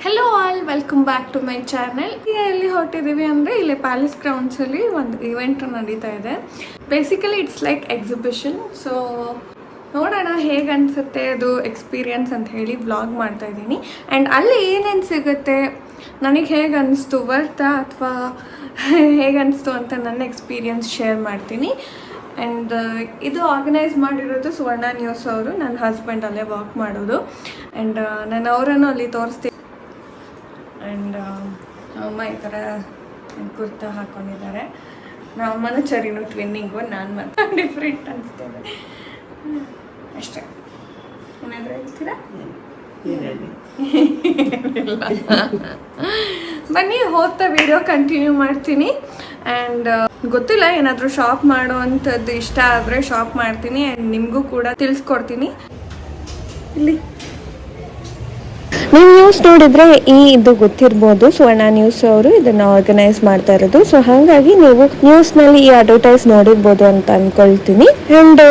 Hello all, welcome back to my channel. ಈಗ ಎಲ್ಲಿ ಹೊರಟಿದ್ದೀವಿ ಅಂದರೆ ಇಲ್ಲಿ ಪ್ಯಾಲೇಸ್ ಗ್ರೌಂಡ್ಸಲ್ಲಿ ಒಂದು ಇವೆಂಟ್ ನಡೀತಾ ಇದೆ. Basically it's like exhibition. So ನೋಡೋಣ ಹೇಗೆ ಅನಿಸುತ್ತೆ ಅದು ಎಕ್ಸ್ಪೀರಿಯನ್ಸ್ ಅಂತ ಹೇಳಿ ವ್ಲಾಗ್ ಮಾಡ್ತಾ ಇದ್ದೀನಿ. ಆ್ಯಂಡ್ ಅಲ್ಲಿ ಏನೇನು ಸಿಗುತ್ತೆ, ನನಗೆ ಹೇಗೆ ಅನಿಸ್ತು, ವರ್ತಾ ಅಥವಾ ಹೇಗೆ ಅನಿಸ್ತು ಅಂತ ನನ್ನ ಎಕ್ಸ್ಪೀರಿಯನ್ಸ್ ಶೇರ್ ಮಾಡ್ತೀನಿ. ಆ್ಯಂಡ್ ಇದು ಆರ್ಗನೈಸ್ ಮಾಡಿರೋದು ಸುವರ್ಣ ನ್ಯೂಸ್ ಅವರು, ನನ್ನ ಹಸ್ಬೆಂಡ್ ಅಲ್ಲೇ ವರ್ಕ್ ಮಾಡೋದು. ಆ್ಯಂಡ್ ನಾನು ಅವರನ್ನು ಅಲ್ಲಿ ತೋರಿಸ್ತೀನಿ. ಆ್ಯಂಡ್ ಅಮ್ಮ ಈ ಥರ ಕುರ್ತಾ ಹಾಕ್ಕೊಂಡಿದ್ದಾರೆ. ನಮ್ಮನ ಚರಿನು ಟ್ವಿನ್ನಿಂಗು, ನಾನು ಮಾತ್ರ ಡಿಫ್ರೆಂಟ್ ಅನಿಸ್ತೇನೆ ಅಷ್ಟೇ. ಏನಾದರೂ ಹೇಳ್ತೀರಾ? ಬನ್ನಿ, ಹೋಗ್ತಾ ವಿಡಿಯೋ ಕಂಟಿನ್ಯೂ ಮಾಡ್ತೀನಿ. ಆ್ಯಂಡ್ ಗೊತ್ತಿಲ್ಲ, ಏನಾದರೂ ಶಾಪ್ ಮಾಡುವಂಥದ್ದು ಇಷ್ಟ ಆದರೆ ಶಾಪ್ ಮಾಡ್ತೀನಿ. ಆ್ಯಂಡ್ ನಿಮಗೂ ಕೂಡ ತಿಳಿಸ್ಕೊಡ್ತೀನಿ. ಇಲ್ಲಿ ನೀವು ನ್ಯೂಸ್ ನೋಡಿದ್ರೆ ಇದು ಗೊತ್ತಿರ್ಬೋದು, ಸುವರ್ಣ ನ್ಯೂಸ್ ಅವರು ಇದನ್ನ ಆರ್ಗನೈಸ್ ಮಾಡ್ತಾ ಇರೋದು. ಸೊ ಹಾಗಾಗಿ ನೀವು ನ್ಯೂಸ್ ನಲ್ಲಿ ಈ ಅಡ್ವರ್ಟೈಸ್ ನೋಡಿರ್ಬೋದು ಅಂತ ಅನ್ಕೊಳ್ತೀನಿ. ಅಂಡ್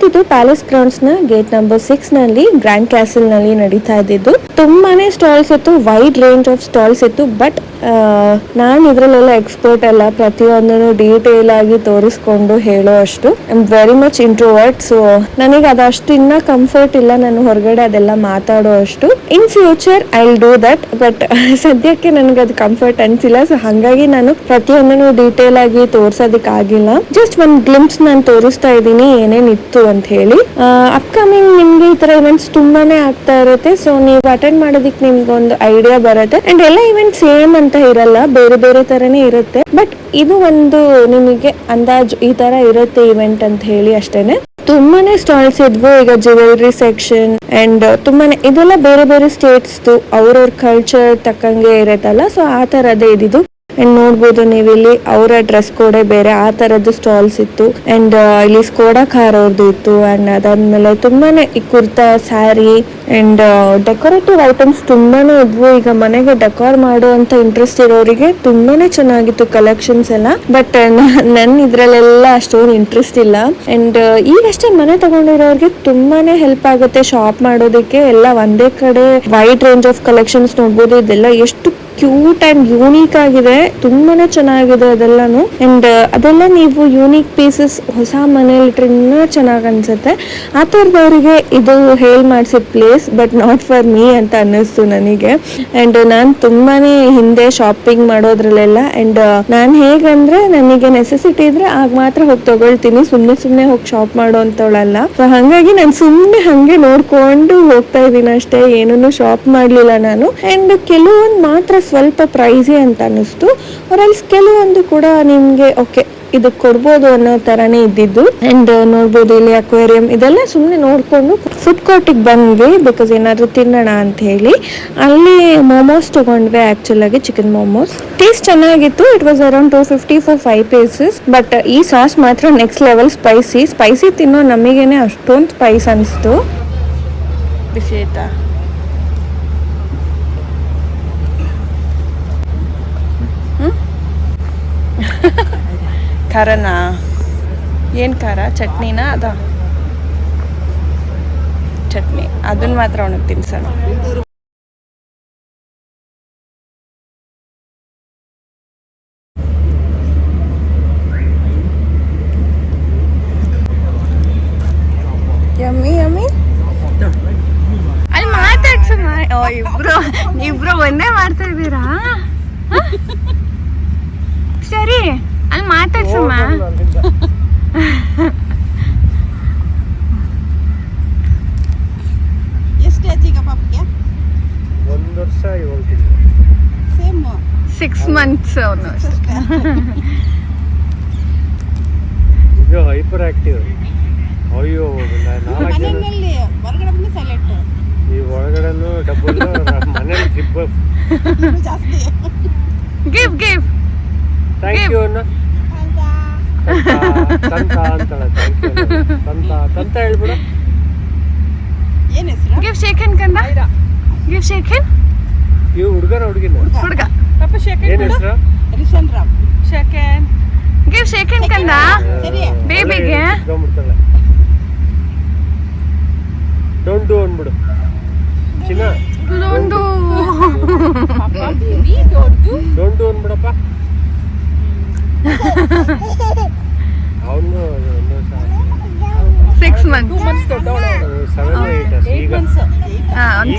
ಇದು ಪ್ಯಾಲೇಸ್ ಗ್ರೌಂಡ್ಸ್ ನ ಗೇಟ್ ನಂಬರ್ 6 ನಲ್ಲಿ ಗ್ರ್ಯಾಂಡ್ ಕ್ಯಾಸಲ್ ನಲ್ಲಿ ನಡೀತಾ ಇದ್ದಿದ್ದು. ತುಂಬಾನೇ ಸ್ಟಾಲ್ಸ್ ಇತ್ತು, ವೈಡ್ ರೇಂಜ್ ಆಫ್ ಸ್ಟಾಲ್ಸ್ ಇತ್ತು. ಬಟ್ ನಾನು ಇದ್ರಲ್ಲೆಲ್ಲ ಎಕ್ಸ್ಪರ್ಟ್ ಅಲ್ಲ, ಪ್ರತಿಯೊಂದನ್ನು ಡೀಟೇಲ್ ಆಗಿ ತೋರಿಸ್ಕೊಂಡು ಹೇಳೋ ಅಷ್ಟು. I am very much introvert. So ನನಗೆ ಅದಷ್ಟು ಇನ್ನ ಕಂಫರ್ಟ್ ಇಲ್ಲ, ನಾನು ಹೊರಗಡೆ ಅದೆಲ್ಲ ಮಾತಾಡೋ ಅಷ್ಟು. In future I will do that. But ಸದ್ಯಕ್ಕೆ ನನಗೆ ಅದು ಕಂಫರ್ಟ್ ಅನ್ಸಿಲ್ಲ. ಸೊ ಹಾಗಾಗಿ ನಾನು ಪ್ರತಿಯೊಂದನ್ನು ಡೀಟೇಲ್ ಆಗಿ ತೋರ್ಸೋದಕ್ಕಾಗಿಲ್ಲ. ಜಸ್ಟ್ ಒಂದು ಗ್ಲಿಂಪ್ಸ್ ನಾನು ತೋರಿಸ್ತಾ ಇದ್ದೀನಿ ಏನೇನಿತ್ತು ಅಂತ ಹೇಳಿ. ಅಪ್ಕಮಿಂಗ್ ನಿಮ್ಗೆ ಈ ತರ ಇವೆಂಟ್ಸ್ ತುಂಬಾನೇ ಆಗ್ತಾ ಇರುತ್ತೆ. ಸೊ ನೀವು ಅಟೆಂಡ್ ಮಾಡೋದಕ್ಕೆ ನಿಮ್ಗೆ ಒಂದು ಐಡಿಯಾ ಬರುತ್ತೆ. ಅಂಡ್ ಎಲ್ಲ ಇವೆಂಟ್ ಸೇಮ್ ಅಂತ ಇರಲ್ಲ, ಬೇರೆ ಬೇರೆ ತರನೇ ಇರುತ್ತೆ. ಬಟ್ ಇದು ಒಂದು ನಿಮಗೆ ಅಂದಾಜು ಈ ತರ ಇರುತ್ತೆ ಇವೆಂಟ್ ಅಂತ ಹೇಳಿ ಅಷ್ಟೇನೆ. ತುಂಬಾನೇ ಸ್ಟಾಲ್ಸ್ ಇದ್ವು. ಈಗ ಜ್ಯುವೆಲ್ರಿ ಸೆಕ್ಷನ್ ಅಂಡ್ ತುಂಬಾನೇ ಇದೆಲ್ಲ ಬೇರೆ ಬೇರೆ ಸ್ಟೇಟ್ಸ್ ಅವ್ರವ್ರ ಕಲ್ಚರ್ ತಕ್ಕಂಗೆ ಇರತ್ತಲ್ಲ. ಸೊ ಆ ತರದೇ ಇದಿದ್ದು. ಅಂಡ್ ನೋಡ್ಬೋದು ನೀವು ಇಲ್ಲಿ ಅವರ ಡ್ರೆಸ್ ಕೋಡೆ ಬೇರೆ, ಆ ತರದ್ದು ಸ್ಟಾಲ್ಸ್ ಇತ್ತು. ಅಂಡ್ ಇಲ್ಲಿ ಸ್ಕೋಡಾ ಕಾರ್ ಅವ್ರದ್ದು ಇತ್ತು. ಅಂಡ್ ಅದಾದ್ಮೇಲೆ ತುಂಬಾನೇ ಈ kurta, sari and decorative items ತುಂಬಾನೇ ಇದ್ವು. ಈಗ ಮನೆಗೆ ಡೆಕೋರ್ ಮಾಡುವಂತ ಇಂಟ್ರೆಸ್ಟ್ ಇರೋರಿಗೆ ತುಂಬಾನೇ ಚೆನ್ನಾಗಿತ್ತು ಕಲೆಕ್ಷನ್ಸ್ ಎಲ್ಲ. ಬಟ್ ನನ್ ಇದ್ರಲ್ಲೆಲ್ಲ ಅಷ್ಟೊಂದು ಇಂಟ್ರೆಸ್ಟ್ ಇಲ್ಲ. ಅಂಡ್ ಈಗಷ್ಟೇ ಮನೆ ತಗೊಂಡಿರೋರಿಗೆ ತುಂಬಾನೇ ಹೆಲ್ಪ್ ಆಗುತ್ತೆ ಶಾಪ್ ಮಾಡೋದಕ್ಕೆ. ಎಲ್ಲ ಒಂದೇ ಕಡೆ ವೈಡ್ ರೇಂಜ್ ಆಫ್ ಕಲೆಕ್ಷನ್ಸ್ ನೋಡ್ಬೋದು. ಇದೆಲ್ಲ ಎಷ್ಟು ಕ್ಯೂಟ್ ಅಂಡ್ ಯೂನಿಕ್ ಆಗಿದೆ, ತುಂಬಾನೇ ಚೆನ್ನಾಗಿದೆ ಅದೆಲ್ಲಾನು. ಅಂಡ್ ಅದೆಲ್ಲ ನೀವು ಯೂನಿಕ್ ಪೀಸಸ್ ಹೊಸ ಮನೇಲಿ ಇಟ್ರೆ ಇನ್ನೂ ಚೆನ್ನಾಗಿ ಅನ್ಸುತ್ತೆ. ಆ ಥರದವರಿಗೆ ಇದು ಹೇಳಿ ಮಾಡಿಸಿದ place, but not for me ಅಂತ ಅನ್ನಿಸ್ತು ನನಗೆ. ಅಂಡ್ ನಾನು ತುಂಬಾನೇ ಹಿಂದೆ ಶಾಪಿಂಗ್ ಮಾಡೋದ್ರಲ್ಲೆಲ್ಲ. ಅಂಡ್ ನಾನು ಹೇಗಂದ್ರೆ ನನಗೆ ನೆಸೆಸಿಟಿ ಇದ್ರೆ ಆಗ ಮಾತ್ರ ಹೋಗಿ ತಗೊಳ್ತೀನಿ, ಸುಮ್ಮನೆ ಹೋಗಿ ಶಾಪ್ ಮಾಡೋ ಅಂತವಳಲ್ಲ. ಸೊ ಹಾಗಾಗಿ ನಾನು ಸುಮ್ಮನೆ ಹಂಗೆ ನೋಡ್ಕೊಂಡು ಹೋಗ್ತಾ ಇದ್ದೀನಿ ಅಷ್ಟೇ, ಏನನ್ನು ಶಾಪ್ ಮಾಡ್ಲಿಲ್ಲ ನಾನು. ಅಂಡ್ ಕೆಲವೊಂದು ಮಾತ್ರ ಸ್ವಲ್ಪ ಪ್ರೈಸಿ ಅಂತ ಅನ್ನಿಸ್ತು. ಅವರಲ್ಲಿ ಕೆಲವೊಂದು ಕೂಡ ನಿಮ್ಗೆ ಓಕೆ ಇದು ಕೊಡ್ಬೋದು ಅನ್ನೋ ತರಾನೇ ಇದ್ದಿದ್ದು. ಅಂಡ್ ನೋಡ್ಬೋದು ಇಲ್ಲಿ ಅಕ್ವೇರಿಯಂ ಇದೆಲ್ಲ ಸುಮ್ಮನೆ ನೋಡ್ಕೊಂಡು ಫುಡ್ ಕೋರ್ಟಿಗೆ ಬಂದ್ವಿ, ಬಿಕಾಸ್ ಏನಾದ್ರು ತಿನ್ನೋಣ ಅಂತ ಹೇಳಿ. ಅಲ್ಲಿ ಮೋಮೋಸ್ ತಗೊಂಡ್ವಿ, ಆಕ್ಚುಲ್ ಆಗಿ ಚಿಕನ್ ಮೋಮೋಸ್. ಟೇಸ್ಟ್ ಚೆನ್ನಾಗಿತ್ತು. It was around 250 for 5 pieces. But ಈ ಸಾಸ್ ಮಾತ್ರ ನೆಕ್ಸ್ಟ್ ಲೆವೆಲ್ ಸ್ಪೈಸಿ ತಿನ್ನೋ ನಮಗೇನೆ ಅಷ್ಟೊಂದು ಸ್ಪೈಸ್ ಅನಿಸ್ತು. ಬಿಸಿ ಆಯ್ತಾ? ಖಾರನಾ? ಏನು ಖಾರ? ಚಟ್ನಿನಾ? ಅದ ಚಟ್ನಿ, ಅದನ್ನ ಮಾತ್ರ ಅವನಿಗೆ ತಿನ್ಸೋಣ. Yummy yummy. ಅಲ್ಲಿ ಮಾತಾಡ್ಸಮ್ಮ. ಇಬ್ರು ಒಂದೇ ಮಾಡ್ತಾ ಇದ್ದೀರಾ? ಸರಿ, ಅಲ್ಲಿ ಮಾತಾಡ್ಸಮ್ಮ. ಎಷ್ಟು ಏಜ್ ಈಗ ಪಾಪಗೆ? 1 ವರ್ಷ 7 ತಿಂಗಳು. ಸೇಮ್ 6 months ಅವನು. ಇದು ಹೈಪರ್ ಆಕ್ಟಿವ್. ಅಯ್ಯೋ, ಮನೆಯಲ್ಲಿ ಹೊರಗಡೆ ಬಂದು ಸೈಲೆಂಟ್, ಈ ಒಳಗಡೆನೂ ಡಬ್ಬಲ್, ಮನೇಲಿ ಟ್ರಿಪ್ಪಲ್ ಜಾಸ್ತಿ. ಗಿವ್ ಥ್ಯಾಂಕ್ ಯು ಅನ್ನ ತಂತ ಅಂತಾಳೆ. ಥ್ಯಾಂಕ್ ಯು ತಂತ ಹೇಳ್ಬಿಡು. ಏನು ಹೆಸರು? ಗಿವ್ ಶೇಕ್ ಹ್ಯಾಂಡ್ ಕಂದ. Give shake hand. ಇವು ಹುಡುಗನ ಹುಡುಗ ಪಾಪ ಶೇಕ್ ಹ್ಯಾಂಡ್. ಏನು ಹೆಸರು? Rishan Ram. Shake hand. Give shake hand ಕಂದ. ಸರಿ ಬೇಬಿಗೆ ಡೋಂಟ್ ಡೂ ಅಂದ್ಬಿಡು ಚಿನ್ನ. Don't do.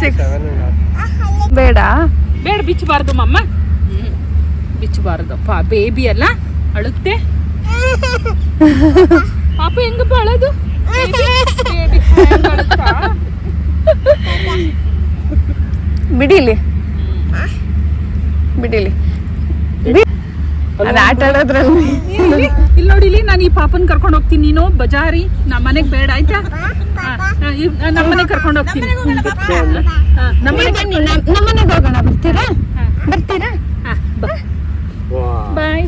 6. 7.5. ಬೇಡ ಬೇಡ ಬಿಚ್ಚಬಾರ್ದು ಮಮ್ಮ. ಬಿಚ್ಚಬಾರ್ದು ಬೇಬಿ ಅಲ್ಲ ಅಳುತ್ತೆ. ಪಾಪ ಹೆಂಗಪ್ಪ ಅಳೋದು? ಬೇಬಿ ಅಳುತ್ತಾ? ಬಿಡಿಲಿ ಅದು ಆಟ ಆಡೋದ್ರಲ್ಲಿ. ಇಲ್ಲಿ ನೋಡಿಲಿ, ನಾನು ಈ ಪಾಪನ್ ಕರ್ಕೊಂಡು ಹೋಗ್ತೀನಿ. ನೀನು ಬಜಾರಿ ನಮ್ಮ ಮನೆಗೆ ಬೇಡ ಆಯ್ತಾ? ನಮ್ಮ ಮನೆಗೆ ಕರ್ಕೊಂಡು ಹೋಗ್ತೀನಿ. ನಮ್ಮನೆಗೆ ಹೋಗೋಣ. ಬರ್ತೀರಾ? ಬಾಯ್.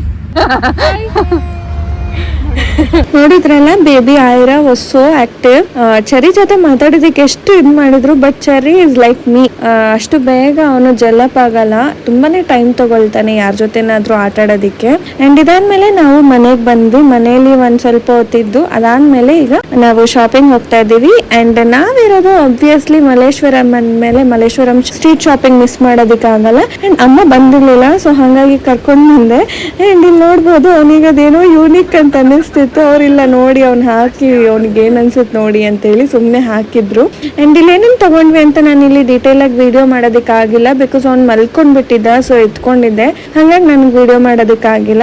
ನೋಡಿದ್ರಲ್ಲ, baby Aira was so active. Cherry ಜೊತೆ ಮಾತಾಡೋದಕ್ಕೆ ಎಷ್ಟು ಇದು ಮಾಡಿದ್ರು, but Cherry is like me. ಅಷ್ಟು ಬೇಗ ಅವನು ಜಲಪ್ ಆಗಲ್ಲ, ತುಂಬಾನೇ ಟೈಮ್ ತಗೊಳ್ತಾನೆ ಯಾರ ಜೊತೆನಾದ್ರೂ ಆಟ ಆಡೋದಿಕ್ಕೆ. ಅಂಡ್ ಇದಾದ್ಮೇಲೆ ನಾವು ಮನೆಗೆ ಬಂದ್ವಿ. ಮನೆಯಲ್ಲಿ ಒಂದ್ ಸ್ವಲ್ಪ ಹೊತ್ತಿದ್ದು ಅದಾದ್ಮೇಲೆ ಈಗ ನಾವು ಶಾಪಿಂಗ್ ಹೋಗ್ತಾ ಇದೀವಿ. ಅಂಡ್ ನಾವಿರೋದು ಆಬ್ವಿಯಸ್ಲಿ ಮಲ್ಲೇಶ್ವರಂ ಅಂದ್ಮೇಲೆ ಮಲ್ಲೇಶ್ವರಂ ಸ್ಟ್ರೀಟ್ ಶಾಪಿಂಗ್ ಮಿಸ್ ಮಾಡೋದಕ್ಕಾಗಲ್ಲ. ಅಂಡ್ ಅಮ್ಮ ಬಂದಿರ್ಲಿಲ್ಲ, ಸೊ ಹಾಗಾಗಿ ಕರ್ಕೊಂಡ್ ಬಂದೆ. ಅಂಡ್ ಇಲ್ಲಿ ನೋಡ್ಬೋದು, ಅವನಿಗೆ ಅದೇನೋ ಯೂನಿಕ್ ಅಂತ ಅನ್ನಿಸ್ತಿತ್ತು. ಅವ್ರಿಲ್ಲ ನೋಡಿ ಅವ್ನು ಹಾಕಿ ಅವ್ನಿಗೆ ಏನ್ ಅನ್ಸುತ್ತೆ ನೋಡಿ ಅಂತೇಳಿ ಸುಮ್ಮನೆ ಹಾಕಿದ್ರು. ಅಂಡ್ ಇಲ್ಲಿ ಏನೇನು ತಗೊಂಡ್ವಿ ಅಂತ ನಾನು ಇಲ್ಲಿ ಡೀಟೇಲ್ ಆಗಿ ವಿಡಿಯೋ ಮಾಡೋದಕ್ಕಾಗಿಲ್ಲ, ಬಿಕಾಸ್ ಅವ್ನು ಮಲ್ಕೊಂಡ್ಬಿಟ್ಟಿದ್ದ, ಸೊ ಎತ್ಕೊಂಡಿದ್ದೆ, ಹಾಗಾಗಿ ನನಗೆ ವಿಡಿಯೋ ಮಾಡೋದಕ್ಕಾಗಿಲ್ಲ.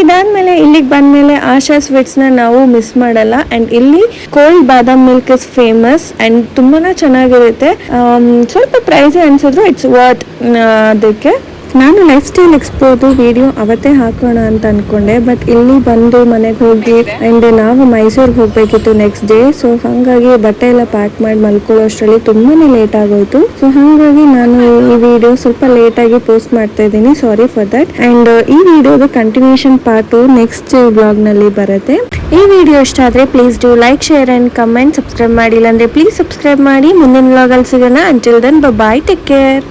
ಇದಾದ್ಮೇಲೆ ಇಲ್ಲಿಗೆ ಬಂದ್ಮೇಲೆ ಆಶಾ ಸ್ವೀಟ್ಸ್ ನ ನಾವು ಮಿಸ್ ಮಾಡಲ್ಲ. ಅಂಡ್ ಇಲ್ಲಿ cold badam milk is famous and ತುಂಬಾನೇ ಚೆನ್ನಾಗಿರುತ್ತೆ. ಸ್ವಲ್ಪ ಪ್ರೈಸ್ ಅನ್ಸಿದ್ರು, ಇಟ್ಸ್ ವರ್ತ್ ಅದಕ್ಕೆ. ನಾನು ಲೈಫ್ ಸ್ಟೈಲ್ ಎಕ್ಸ್ಪೋದು ವಿಡಿಯೋ ಅವತ್ತೇ ಹಾಕೋಣ ಅಂತ ಅನ್ಕೊಂಡೆ, ಬಟ್ ಇಲ್ಲಿ ಬಂದು ಮನೆಗೆ ಹೋಗಿ ಅಂಡ್ ನಾವು ಮೈಸೂರಿಗೆ ಹೋಗ್ಬೇಕಿತ್ತು ನೆಕ್ಸ್ಟ್ ಡೇ. ಸೊ ಹಾಗಾಗಿ ಬಟ್ಟೆ ಎಲ್ಲ ಪ್ಯಾಕ್ ಮಾಡಿ ಮಲ್ಕೊಳ್ಳೋ ಅಷ್ಟರಲ್ಲಿ ತುಂಬಾನೇ ಲೇಟ್ ಆಗೋಯ್ತು. ಸೊ ಹಾಗಾಗಿ ನಾನು ಈ ವಿಡಿಯೋ ಸ್ವಲ್ಪ ಲೇಟ್ ಆಗಿ ಪೋಸ್ಟ್ ಮಾಡ್ತಾ ಇದ್ದೀನಿ, ಸಾರಿ ಫಾರ್ ದಟ್. ಅಂಡ್ ಈ ವಿಡಿಯೋದ ಕಂಟಿನ್ಯೂಷನ್ ಪಾರ್ಟ್ ನೆಕ್ಸ್ಟ್ ಬ್ಲಾಗ್ ನಲ್ಲಿ ಬರುತ್ತೆ. ಈ ವಿಡಿಯೋ ಇಷ್ಟ ಆದ್ರೆ please do like, share and comment. Subscribe ಮಾಡಿಲ್ಲ ಅಂದ್ರೆ ಪ್ಲೀಸ್ ಸಬ್ಸ್ಕ್ರೈಬ್ ಮಾಡಿ. ಮುಂದಿನ ಬ್ಲಾಗ್ ಅಲ್ಲಿ ಸಿಗೋಣ. Until then bye, take care.